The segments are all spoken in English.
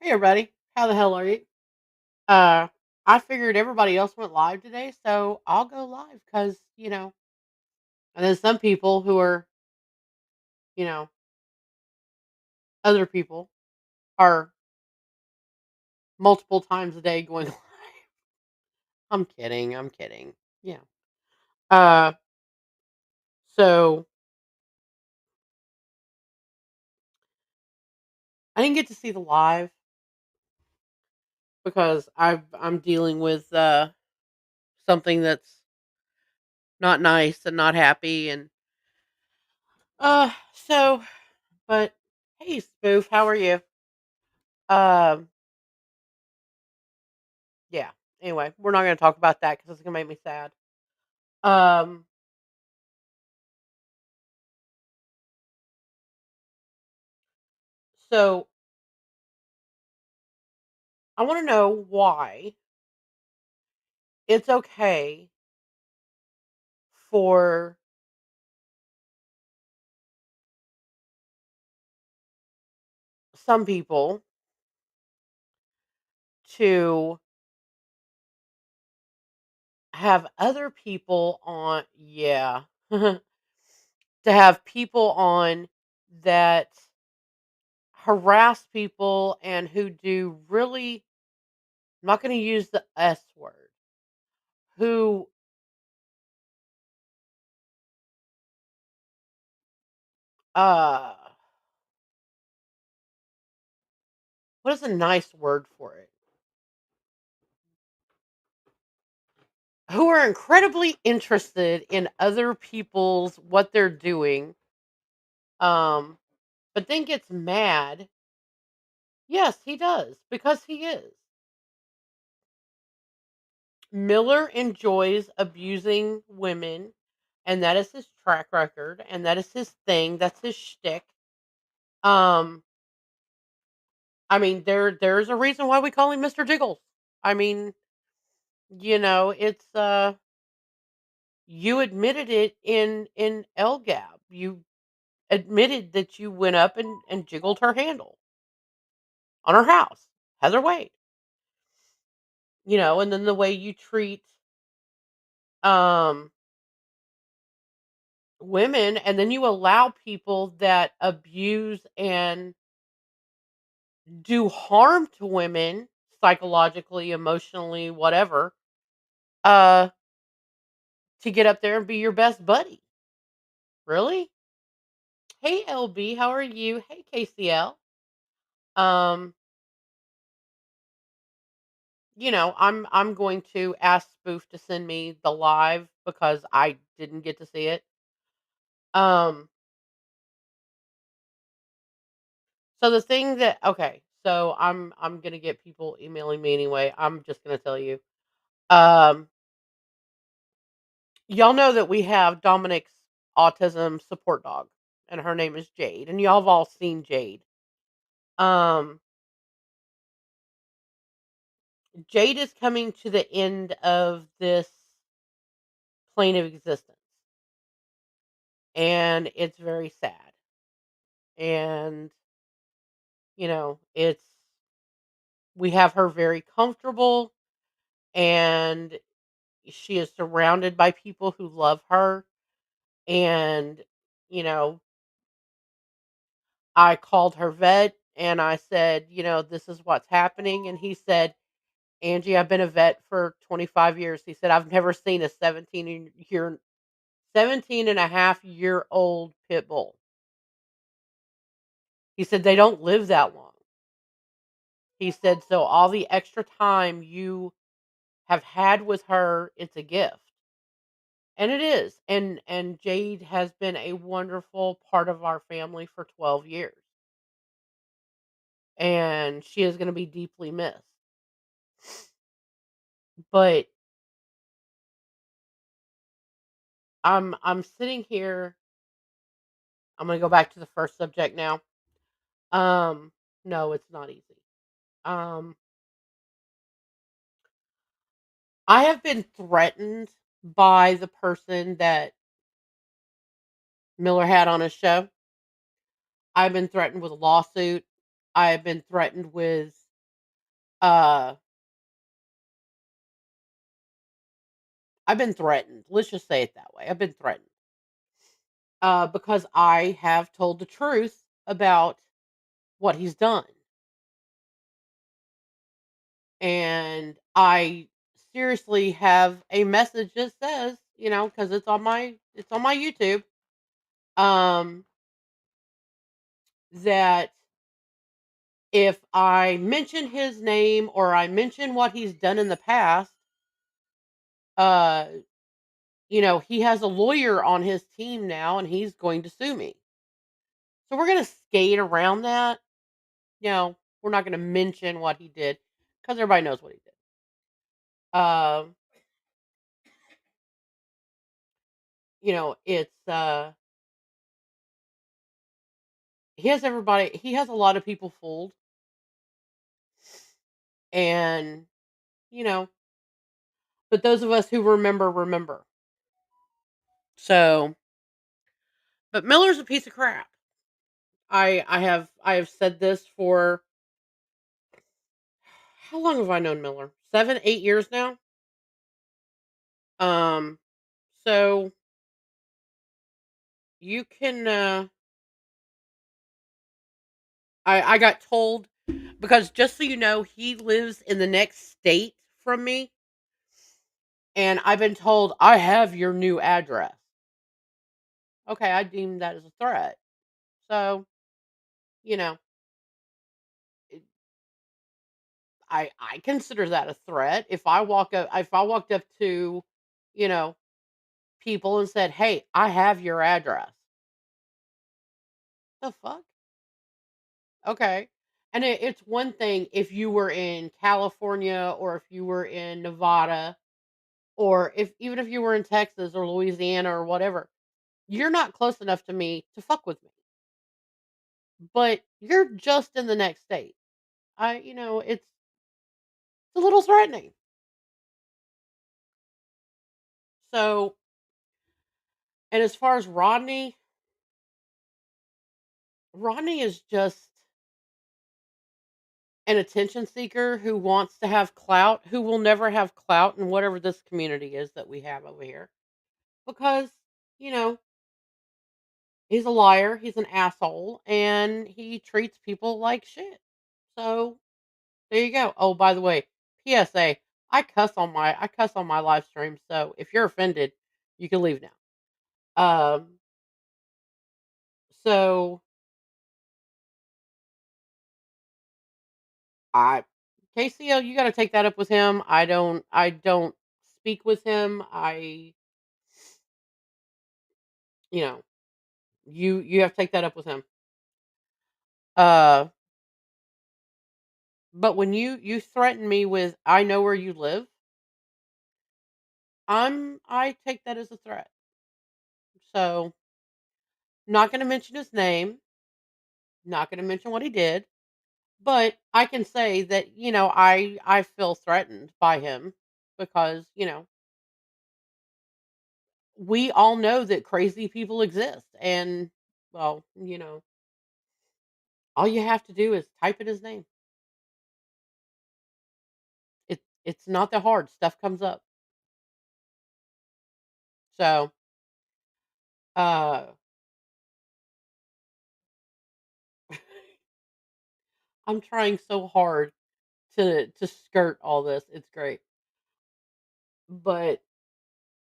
Hey everybody, how the hell are you? Uh, I figured everybody else went live today, so I'll go live because. And then some people who are, you know, other people are multiple times a day going live. I'm kidding. I'm kidding. Yeah. Uh, so I didn't get to see the live because I'm dealing with something that's not nice and not happy so but hey spoof, how are you? Um yeah. Anyway, we're not going to talk about that because it's going to make me sad. Um, so I want to know why it's okay for some people to have other people on, yeah, to have people on that harass people and who do really, I'm not going to use the S word, who, uh, what is a nice word for it? Who are incredibly interested in other people's what they're doing, um, but then gets mad. Yes, he does, because he is. Miller enjoys abusing women, and that is his track record, and that is his thing. That's his shtick. Um, I mean, there's a reason why we call him Mr. Jiggles. I mean, it's you admitted it in LGAB. You admitted that you went up and jiggled her handle on her house, Heather Wade. And then the way you treat um women, and then you allow people that abuse and do harm to women psychologically, emotionally, whatever, uh to get up there and be your best buddy. Really? Hey LB, how are you? Hey KCL. Um, I'm going to ask Spoof to send me the live because I didn't get to see it. Um, so the thing that okay, so I'm gonna get people emailing me anyway. I'm just gonna tell you. Um, Y'all know that we have Dominic's autism support dog, and her name is Jade, and y'all have all seen Jade. Um, Jade is coming to the end of this plane of existence, and it's very sad. And it's we have her very comfortable, and she is surrounded by people who love her. And you know, I called her vet and I said, this is what's happening, and he said, Angie, I've been a vet for 25 years. He said, I've never seen a 17 and a half year old pit bull. He said, they don't live that long. He said, so all the extra time you have had with her, it's a gift. And it is. And Jade has been a wonderful part of our family for 12 years. And she is going to be deeply missed. But I'm sitting here. I'm going to go back to the first subject now. Um, no, it's not easy. Um, I have been threatened by the person that Miller had on his show. I've been threatened with a lawsuit. I have been threatened with Uh, I've been threatened. Let's just say it that way. I've been threatened. Because I have told the truth about what he's done. And I seriously have a message that says, because it's on my YouTube, um, that if I mention his name or I mention what he's done in the past, uh, he has a lawyer on his team now and he's going to sue me. So we're gonna skate around that. We're not gonna mention what he did because everybody knows what he did. Um, it's he has a lot of people fooled, and you know, but those of us who remember remember. So, but Miller's a piece of crap. I have said this for how long have I known Miller? 7, 8 years now. Um, so you can. I got told because just so you know, he lives in the next state from me, and I've been told I have your new address. Okay, I deem that as a threat. So you know, it- I consider that a threat. If I walked up to, you know, people and said, "Hey, I have your address." The fuck? Okay. And it's one thing if you were in California or if you were in Nevada or if even if you were in Texas or Louisiana or whatever, you're not close enough to me to fuck with me. But you're just in the next state. It's a little threatening. So, and as far as Rodney is just an attention seeker who wants to have clout, who will never have clout in whatever this community is that we have over here. Because, you know, he's a liar, he's an asshole, and he treats people like shit. So there you go. Oh, by the way, PSA, I cuss on my live stream, so if you're offended, you can leave now. So I KCO, you gotta take that up with him. I don't speak with him. You know, you have to take that up with him. Uh but when you threaten me with I know where you live, I take that as a threat. So not gonna mention his name, not gonna mention what he did, but I can say that, I feel threatened by him because, we all know that crazy people exist and well, all you have to do is type in his name. It's not that hard. Stuff comes up. So, uh I'm trying so hard to skirt all this. It's great. But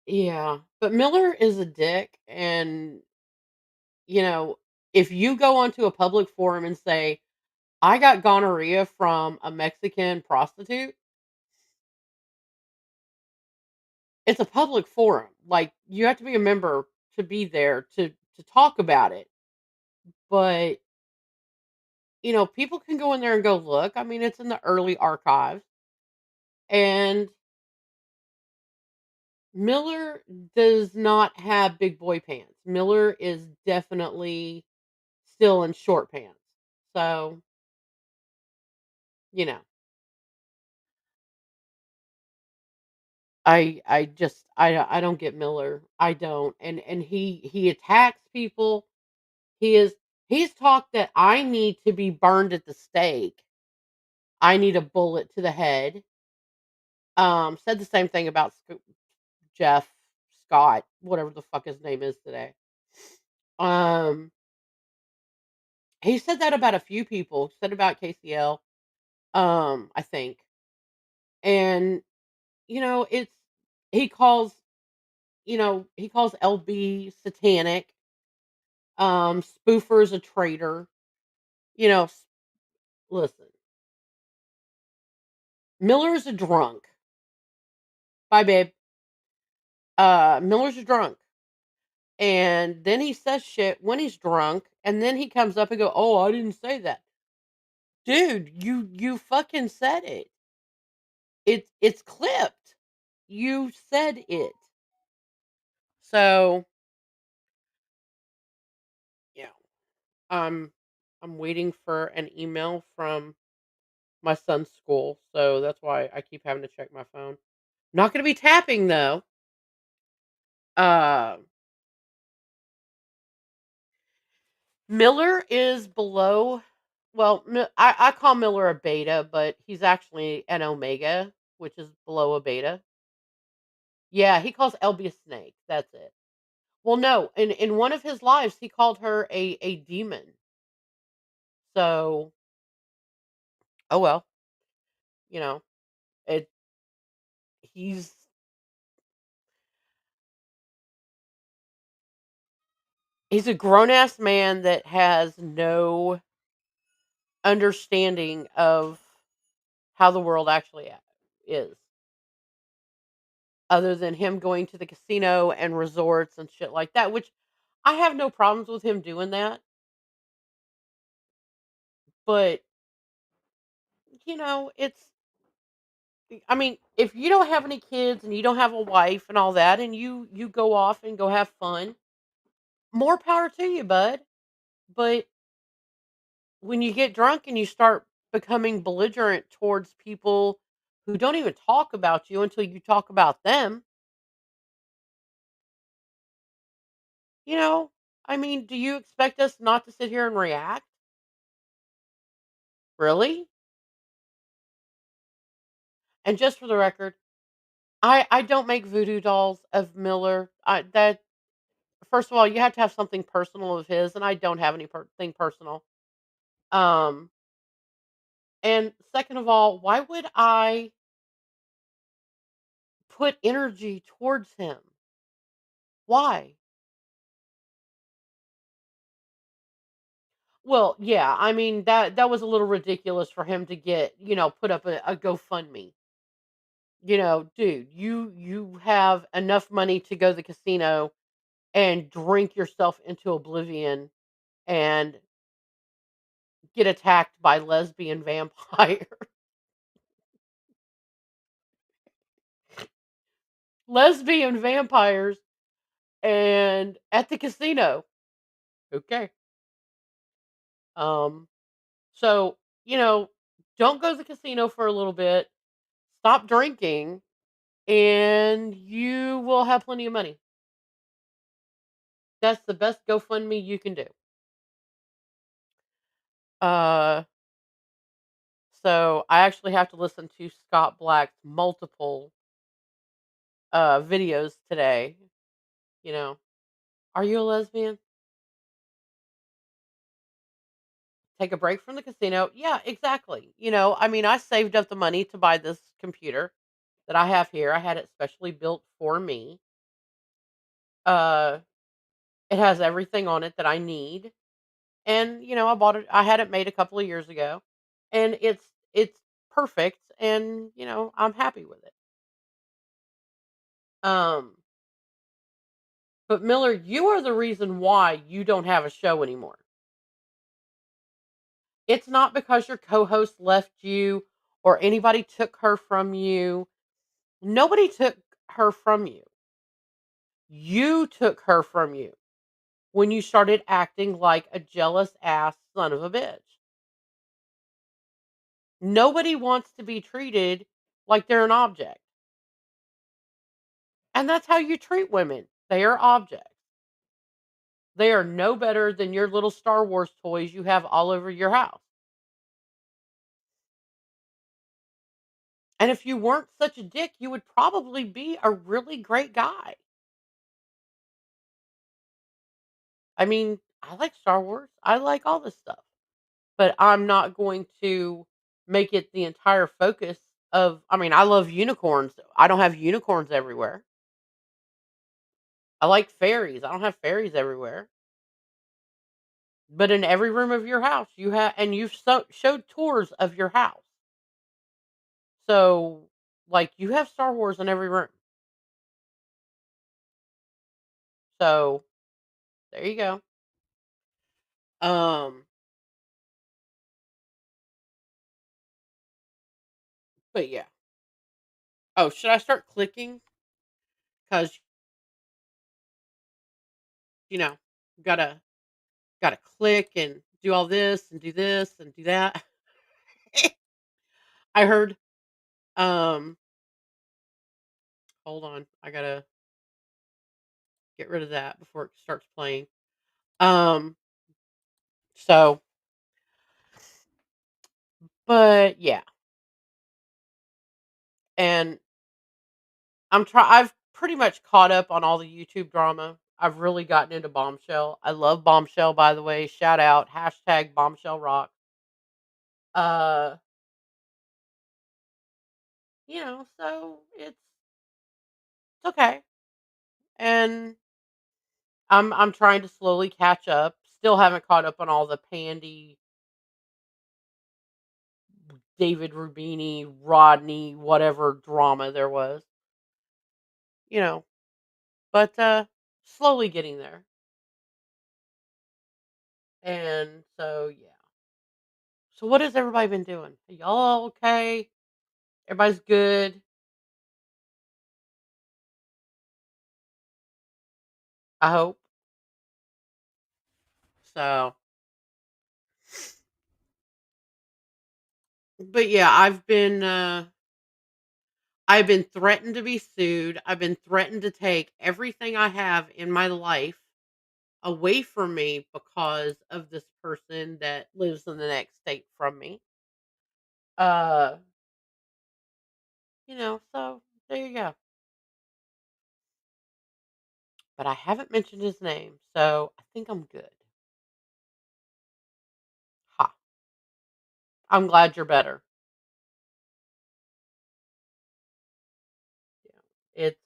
yeah, but Miller is a dick and you know, if you go onto a public forum and say, "I got gonorrhea from a Mexican prostitute," it's a public forum. Like you have to be a member to be there to talk about it. But, people can go in there and go look. I mean, it's in the early archives. And Miller does not have big boy pants. Miller is definitely still in short pants. So, you know, I don't get Miller. I don't. And he attacks people. He is he's talked that I need to be burned at the stake. I need a bullet to the head. Said the same thing about Jeff Scott, whatever the fuck his name is today. Um, he said that about a few people. Said about KCL, I think. And it's he calls he calls LB satanic. Spoofer's a traitor. You know, listen, Miller's a drunk. Bye, babe. Miller's a drunk. And then he says shit when he's drunk, and then he comes up and go, "Oh, I didn't say that." Dude, you fucking said it. It's clipped. You said it. So, yeah. Um I'm waiting for an email from my son's school, so that's why I keep having to check my phone. Not going to be tapping though. Uh Miller is below, well, I call Miller a beta, but he's actually an omega, which is below a beta. Yeah, he calls LB a snake. That's it. Well, no, in one of his lives, he called her a demon. So, oh well, you know, it. He's he's a grown ass man that has no understanding of how the world actually is, other than him going to the casino and resorts and shit like that. Which I have no problems with him doing that, but it's. I mean, if you don't have any kids and you don't have a wife and all that, and you go off and go have fun, more power to you, bud. But when you get drunk and you start becoming belligerent towards people who don't even talk about you until you talk about them, you know, I mean, do you expect us not to sit here and react? Really? And just for the record, I don't make voodoo dolls of Miller. I that First of all, you have to have something personal of his, and I don't have anything personal. Um, and second of all, why would I put energy towards him? Why? Well, yeah, I mean that was a little ridiculous for him to get, put up a GoFundMe. Dude, you have enough money to go to the casino and drink yourself into oblivion and get attacked by lesbian vampire. Lesbian vampires and at the casino. Okay. Um so, you know, don't go to the casino for a little bit. Stop drinking and you will have plenty of money. That's the best GoFundMe you can do. Uh, so I actually have to listen to Scott Black's multiple videos today. You know, are you a lesbian? Take a break from the casino. Yeah, exactly. I mean, I saved up the money to buy this computer that I have here. I had it specially built for me. Uh, it has everything on it that I need. And, I bought it, I had it made a couple of years ago, and it's perfect, and, I'm happy with it. Um, but Miller, you are the reason why you don't have a show anymore. It's not because your co-host left you or anybody took her from you. Nobody took her from you. You took her from you when you started acting like a jealous ass son of a bitch. Nobody wants to be treated like they're an object. And that's how you treat women. They are objects. They are no better than your little Star Wars toys you have all over your house. And if you weren't such a dick, you would probably be a really great guy. I mean, I like Star Wars. I like all this stuff, but I'm not going to make it the entire focus of. I mean, I love unicorns. I don't have unicorns everywhere. I like fairies. I don't have fairies everywhere. But in every room of your house, you have, and you've showed tours of your house. So, like, you have Star Wars in every room. So, there you go. Um, but yeah. Oh, should I start clicking? Because you know, gotta gotta click and do all this and do this and do that. I heard. Um, hold on. I gotta get rid of that before it starts playing. Um, so, but yeah, and I've pretty much caught up on all the YouTube drama. I've really gotten into Bombshell. I love Bombshell, by the way. Shout out hashtag Bombshell Rock. Uh, so it's okay, and I'm trying to slowly catch up. Still haven't caught up on all the Pandy, David Rubini, Rodney, whatever drama there was. You know, but slowly getting there. And so yeah. So what has everybody been doing? Are y'all okay? Everybody's good. I hope. So, but yeah, I've been threatened to be sued. I've been threatened to take everything I have in my life away from me because of this person that lives in the next state from me. Uh, so there you go. But I haven't mentioned his name, so I think I'm good. Ha. I'm glad you're better. Yeah. It's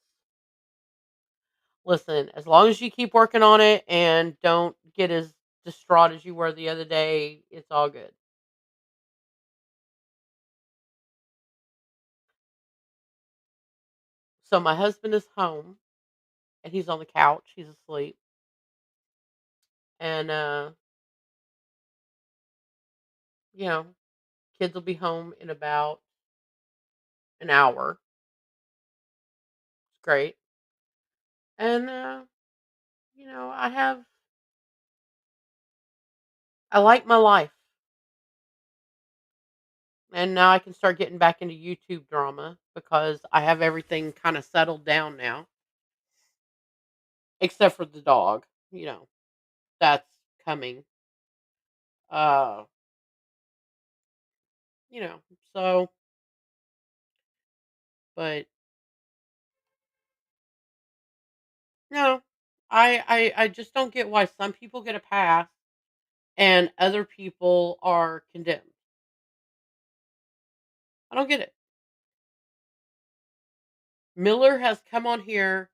Listen, as long as you keep working on it and don't get as distraught as you were the other day, it's all good. So my husband is home and he's on the couch, he's asleep. And you know, kids will be home in about an hour. It's great. And I like my life. And now I can start getting back into YouTube drama because I have everything kind of settled down now, except for the dog. You know, that's coming. Uh, you know, so but no, I just don't get why some people get a pass and other people are condemned. I don't get it. Miller has come on here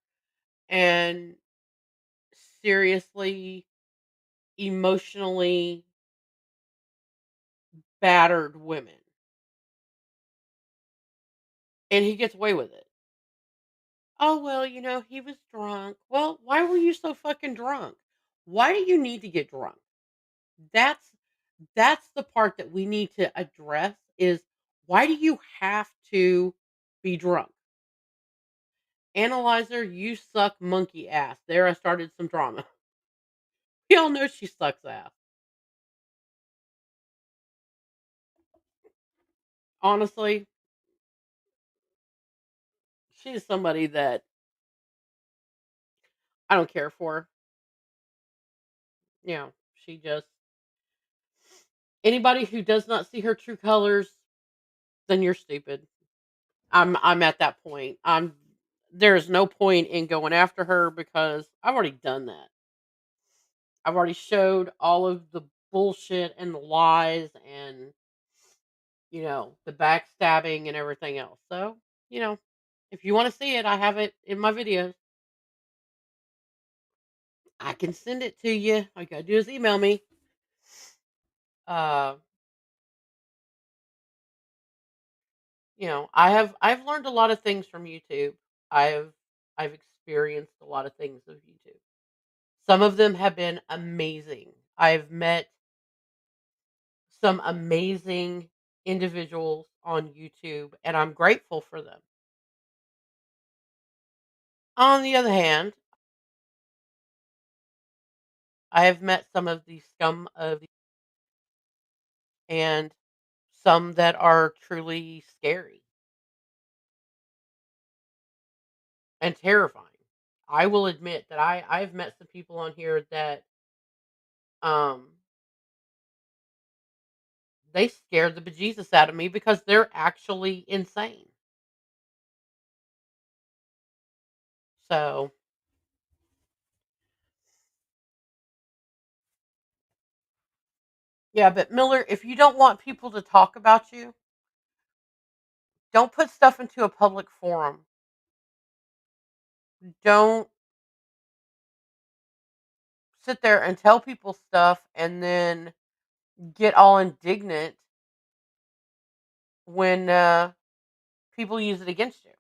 and seriously, emotionally battered women, and he gets away with it. Oh, well, he was drunk. Well, why were you so fucking drunk? Why do you need to get drunk? That's that's the part that we need to address is why do you have to be drunk? Analyzer, you suck monkey ass. There I started some drama. We all know she sucks ass. Honestly, she's somebody that I don't care for. She just anybody who does not see her true colors, then you're stupid. I'm at that point. There's no point in going after her because I've already done that. I've already showed all of the bullshit and the lies and, the backstabbing and everything else. So, you know, if you want to see it, I have it in my videos. I can send it to you. All you gotta do is email me. Uh, I've learned a lot of things from YouTube. I've I've experienced a lot of things of YouTube. Some of them have been amazing. I've met some amazing individuals on YouTube, and I'm grateful for them. On the other hand, I have met some of the scum of the and some that are truly scary and terrifying. I will admit that I've met some people on here that um they scared the bejesus out of me because they're actually insane. So, yeah, but Miller, if you don't want people to talk about you, don't put stuff into a public forum. Don't sit there and tell people stuff and then get all indignant when people use it against you.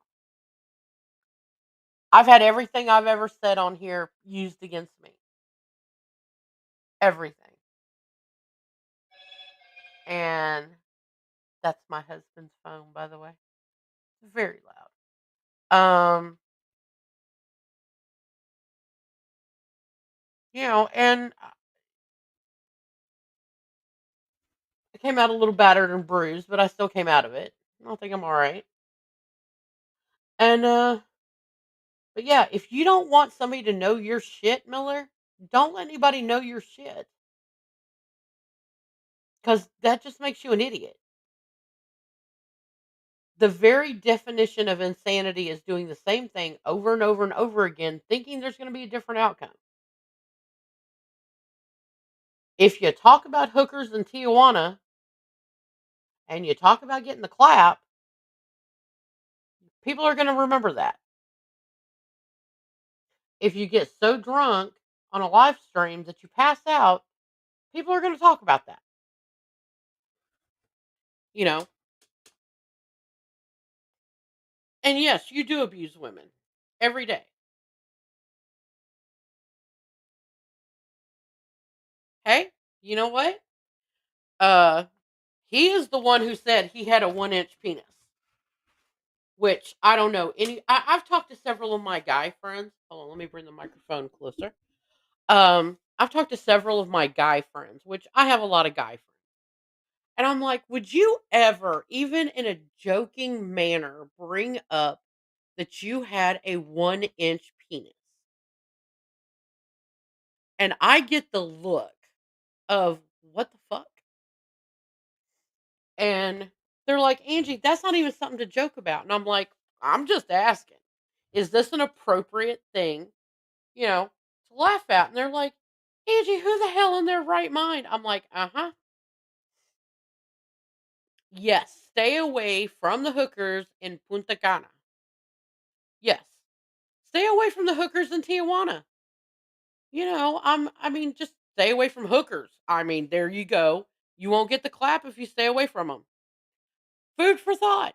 I've had everything I've ever said on here used against me. Everything. And that's my husband's phone, by the way. It's very loud. And I came out a little battered and bruised, but I still came out of it. I think I'm all right. And but yeah, if you don't want somebody to know your shit, Miller, don't let anybody know your shit because that just makes you an idiot. The very definition of insanity is doing the same thing over and over and over again, thinking there's going to be a different outcome. If you talk about hookers in Tijuana and you talk about getting the clap, people are going to remember that. If you get so drunk on a live stream that you pass out, people are going to talk about that. You know, and yes, you do abuse women every day. Hey, you know what? Uh, he is the one who said he had a 1 inch penis, which I don't know. I've talked to several of my guy friends. Hold on, let me bring the microphone closer. I've talked to several of my guy friends, which I have a lot of guy friends. And I'm like, would you ever, even in a joking manner, bring up that you had a 1 inch penis? And I get the look of what the fuck? And they're like, Angie, that's not even something to joke about. And I'm like, I'm just asking, is this an appropriate thing, to laugh at? And they're like, Angie, who the hell in their right mind? I'm like, uh huh. Yes, stay away from the hookers in Punta Cana. Yes, stay away from the hookers in Tijuana. Just stay away from hookers. I mean, there you go. You won't get the clap if you stay away from them. Food for thought.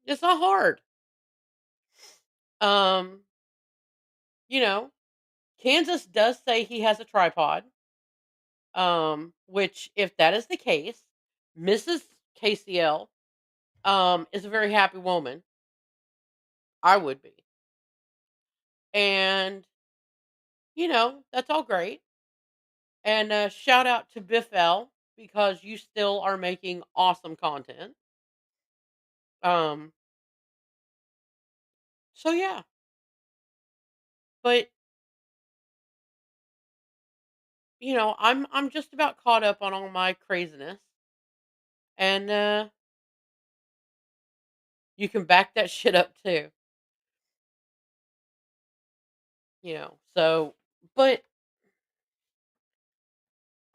It's not hard. Um, you know, Kansas does say he has a tripod. Which if that is the case, Mrs. KCL is a very happy woman. I would be. And that's all great. And shout out to Biff L because you still are making awesome content. Um, so yeah, but I'm just about caught up on all my craziness, and You can back that shit up too, so but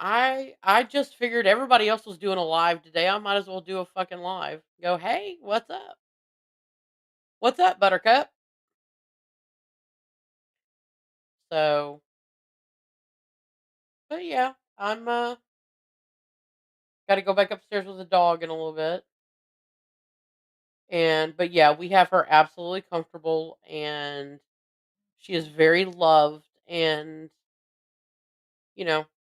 I just figured everybody else was doing a live today, I might as well do a fucking live. Go, "Hey, what's up? What's up, buttercup?" So, but yeah, I'm gotta go back upstairs with the dog in a little bit. But yeah, we have her absolutely comfortable and she is very loved and,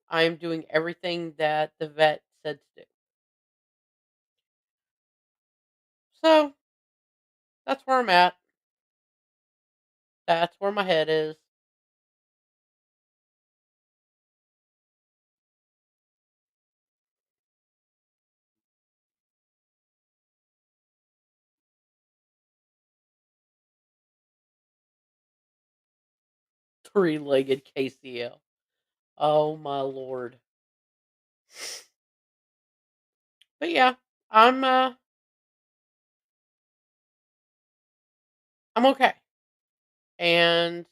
I am doing everything that the vet said to do. So, that's where I'm at. That's where my head is. 3-legged KCL. Oh my lord. But yeah, I'm uh I'm okay. And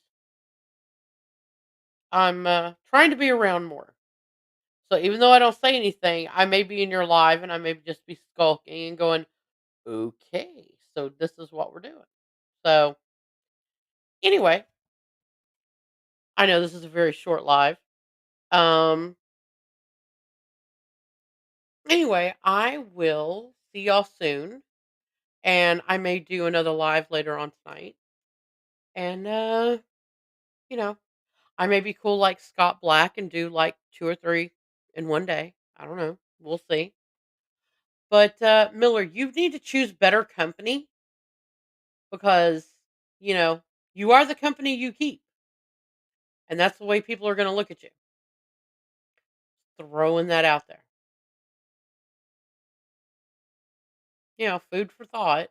I'm trying to be around more. So even though I don't say anything, I may be in your live and I may just be skulking and going, "Okay, so this is what we're doing." So, anyway, I know this is a very short live. Um, anyway, I will see y'all soon, and I may do another live later on tonight. And you know, I may be cool like Scott Black and do like 2 or 3 in one day. I don't know. We'll see. But Miller, you need to choose better company because, you know, you are the company you keep, and that's the way people are going to look at you. Throwing that out there. Food for thought.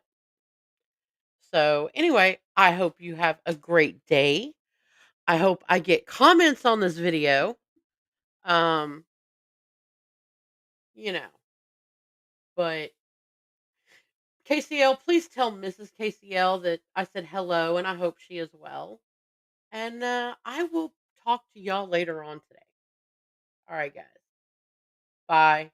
So, anyway, I hope you have a great day. I hope I get comments on this video. Um, you know, but KCL, please tell Mrs. KCL that I said hello and I hope she is well. And I will talk to y'all later on today. All right, guys. Bye.